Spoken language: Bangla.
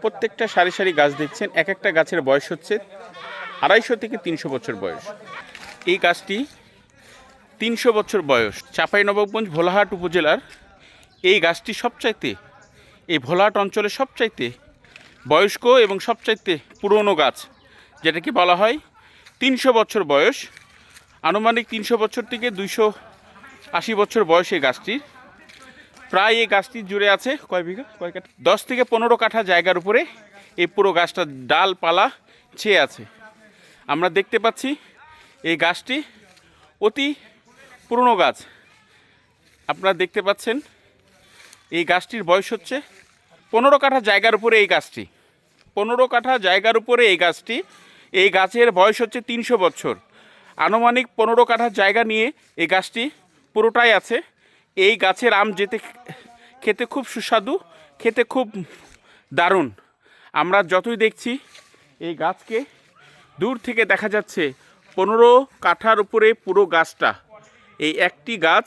প্রত্যেকটা সারি সারি গাছ দেখছেন, এক একটা গাছের বয়স হচ্ছে 250 থেকে 300 বছর বয়স। এই গাছটি 300 বছর বয়স। চাঁপাইনবাবগঞ্জ ভোলাহাট উপজেলার এই গাছটি সবচাইতে, এই ভোলাহাট অঞ্চলের সবচাইতে বয়স্ক এবং সবচাইতে পুরনো গাছ, যেটাকে বলা হয় 300 বছর বয়স। আনুমানিক 300 বছর থেকে 280 বছর বয়স এই গাছটির। প্রায় এই গাছটি জুড়ে আছে কয় বিঘা, কয় কাঠা, 10 থেকে 15 কাঠা জায়গার উপরে এই পুরো গাছটা ডালপালা ছেয়ে আছে। আমরা দেখতে পাচ্ছি এই গাছটি অতি পুরনো গাছ। আপনারা দেখতে পাচ্ছেন এই গাছটির বয়স হচ্ছে 15 কাঠা জায়গার উপরে এই গাছটি, 15 কাঠা জায়গার উপরে এই গাছটি। এই গাছের বয়স হচ্ছে 300 বছর। আনুমানিক 15 কাঠা জায়গা নিয়ে এই গাছটি পুরোটাই আছে। এই গাছের আম খেতে খুব সুস্বাদু, খেতে খুব দারুণ। আমরা যতই দেখছি এই গাছকে দূর থেকে দেখা যাচ্ছে 15 কাঠার উপরে পুরো গাছটা। এই একটি গাছ